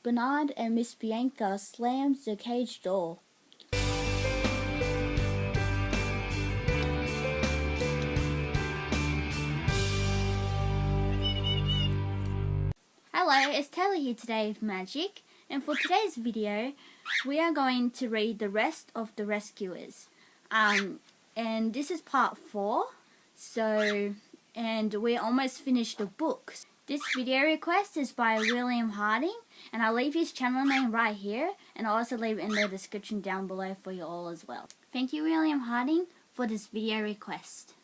Bernard and Miss Bianca slammed the cage door. Hello, it's Taylor here today with Magic, and for today's video we are going to read the rest of The Rescuers. And this is part 4, and we're almost finished the book. This video request is by William Harding, and I'll leave his channel name right here, and I'll also leave it in the description down below for you all as well. Thank you, William Harding, for this video request.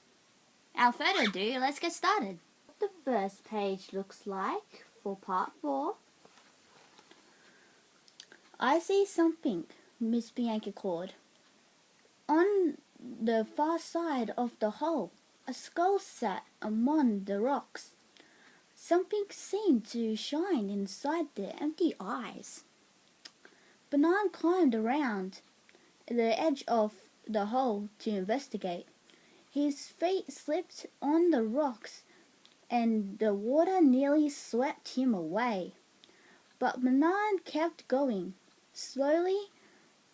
Without further ado, let's get started. What the first page looks like for part 4. I see something, Miss Bianca called. On the far side of the hole, a skull sat among the rocks. Something seemed to shine inside the empty eyes. Bernard climbed around the edge of the hole to investigate. His feet slipped on the rocks and the water nearly swept him away. But Bernard kept going. Slowly,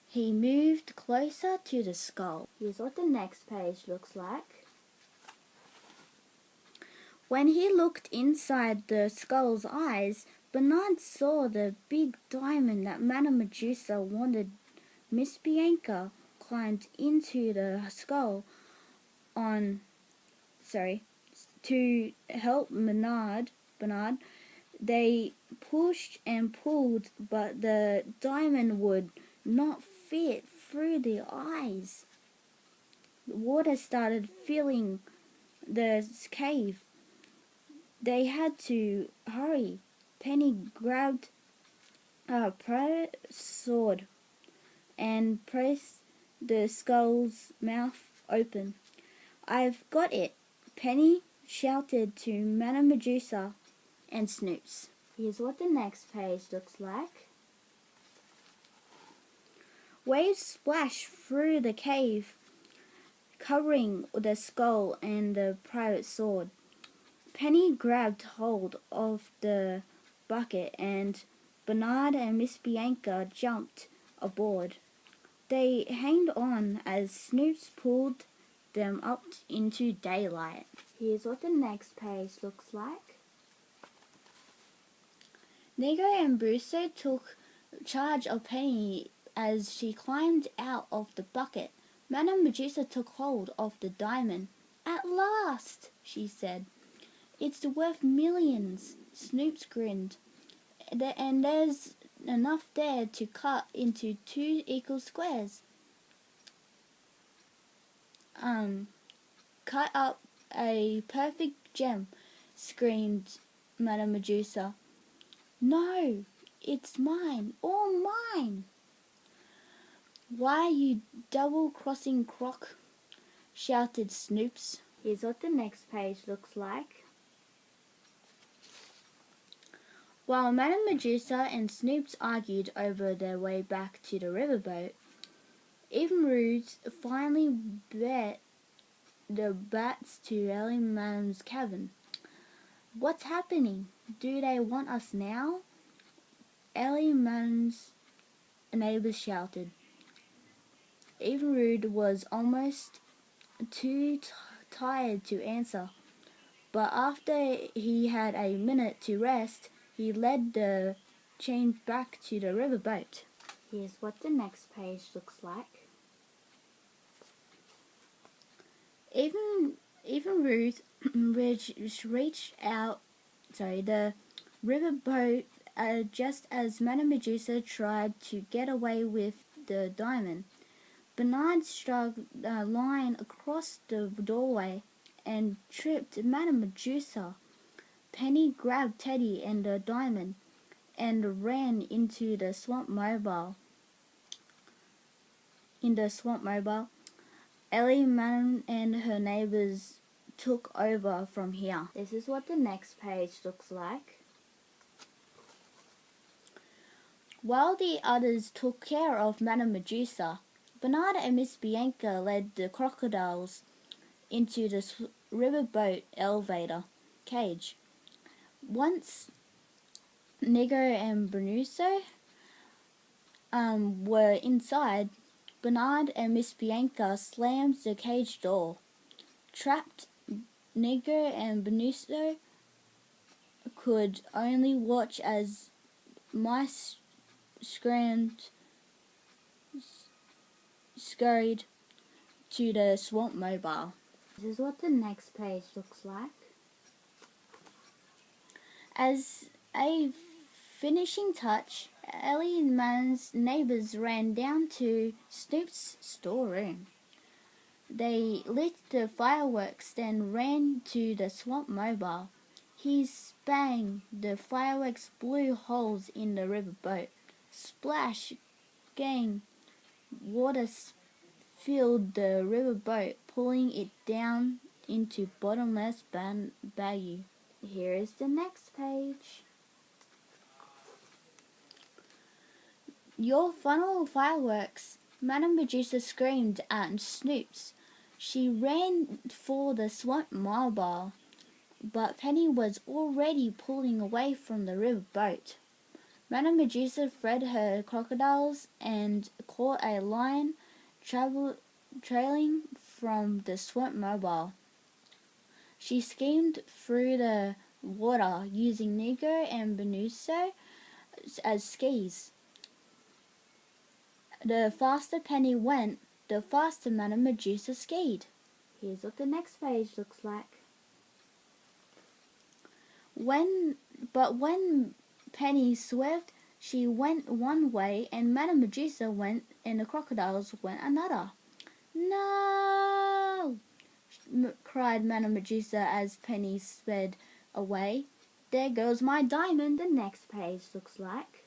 he moved closer to the skull. Here's what the next page looks like. When he looked inside the skull's eyes, Bernard saw the big diamond that Madame Medusa wanted. Miss Bianca climbed into the skull to help Bernard. They pushed and pulled, but the diamond would not fit through the eyes. The water started filling the cave. They had to hurry. Penny grabbed a sword and pressed the skull's mouth open. "I've got it," Penny shouted to Madame Medusa and Snoops. Here's what the next page looks like. Waves splashed through the cave, covering the skull and the pirate sword. Penny grabbed hold of the bucket and Bernard and Miss Bianca jumped aboard. They hanged on as Snoops pulled them up into daylight. Here's what the next page looks like. Nego and Bruce took charge of Penny as she climbed out of the bucket. Madame Medusa took hold of the diamond. "At last," she said. "It's worth millions." Snoops grinned. "And there's enough there to cut into 2 equal squares." "Cut up a perfect gem," screamed Madame Medusa. "No, it's mine, all mine." "Why, you double-crossing crock," shouted Snoops. Here's what the next page looks like. While Madame Medusa and Snoops argued over their way back to the riverboat, Evinrude finally bet the bats to Ellie Madame's cabin. "What's happening? Do they want us now?" Ellie Madame's neighbors shouted. Evinrude was almost too tired to answer, but after he had a minute to rest, he led the chain back to the riverboat. Here's what the next page looks like. Evinrude reached out the riverboat just as Madame Medusa tried to get away with the diamond. Bernard struck a line across the doorway and tripped Madame Medusa. Penny grabbed Teddy and the diamond and ran into the swamp mobile. Ellie, Madame, and her neighbors took over from here. This is what the next page looks like. While the others took care of Madame Medusa, Bernard and Miss Bianca led the crocodiles into the riverboat elevator cage. Once Nigger and Brunuso were inside, Bernard and Miss Bianca slammed the cage door. Trapped, Nigger and Brunuso could only watch as mice scurried to the swamp mobile. This is what the next page looks like. As a finishing touch, Ellie and Man's neighbours ran down to Snoop's storeroom. They lit the fireworks, then ran to the swamp mobile. He spang. The fireworks blew holes in the riverboat. Splash! Gang! Water filled the riverboat, pulling it down into bottomless bayou. Here is the next page. Your funnel fireworks! Madame Medusa screamed at Snoops. She ran for the swamp mobile, but Penny was already pulling away from the riverboat. Madame Medusa fed her crocodiles and caught a lion trailing from the swamp mobile. She skimmed through the water using Nigger and Brunuso as skis. The faster Penny went, the faster Madame Medusa skied. Here's what the next page looks like. When Penny swerved, she went one way and Madame Medusa went and the crocodiles went another. No! Cried Madame Medusa as Penny sped away. There goes my diamond, the next page looks like.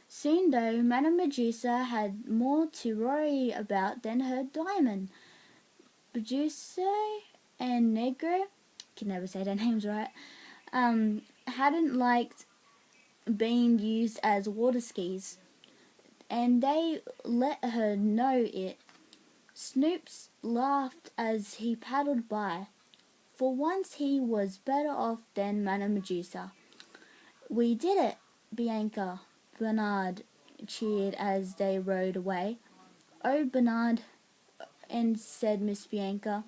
Soon though, Madame Medusa had more to worry about than her diamond. Medusa and Negro, can never say their names right, hadn't liked being used as water skis, and they let her know it. Snoops laughed as he paddled by. For once he was better off than Madame Medusa. We did it, Bianca, Bernard cheered as they rode away. Oh, Bernard, and said Miss Bianca,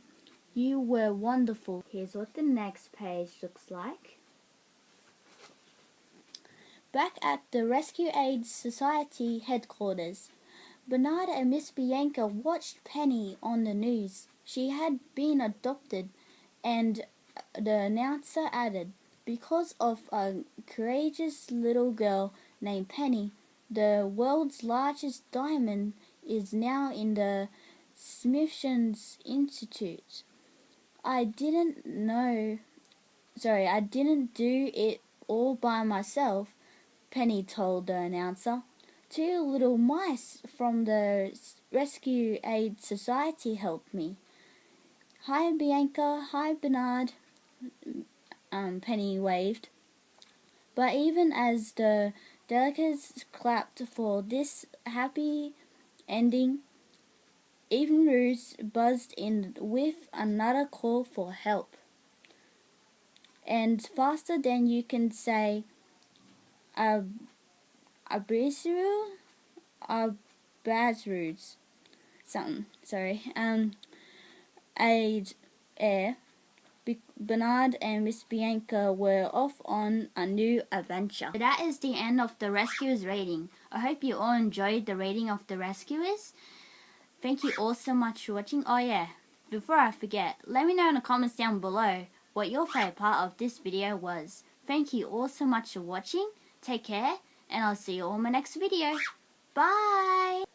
you were wonderful. Here's what the next page looks like. Back at the Rescue Aid Society headquarters, Bernard and Miss Bianca watched Penny on the news. She had been adopted, and the announcer added, because of a courageous little girl named Penny, the world's largest diamond is now in the Smithsonian Institute. I didn't do it all by myself, Penny told the announcer. 2 little mice from the Rescue Aid Society helped me. Hi, Bianca. Hi, Bernard. Penny waved. But even as the delegates clapped for this happy ending, even Ruse buzzed in with another call for help. And faster than you can say, Abrizru, Abazrudes, something, sorry. Aid Air, Bernard and Miss Bianca were off on a new adventure. So that is the end of the Rescuers rating. I hope you all enjoyed the rating of the Rescuers. Thank you all so much for watching. Oh yeah, before I forget, let me know in the comments down below what your favorite part of this video was. Thank you all so much for watching. Take care, and I'll see you all in my next video. Bye!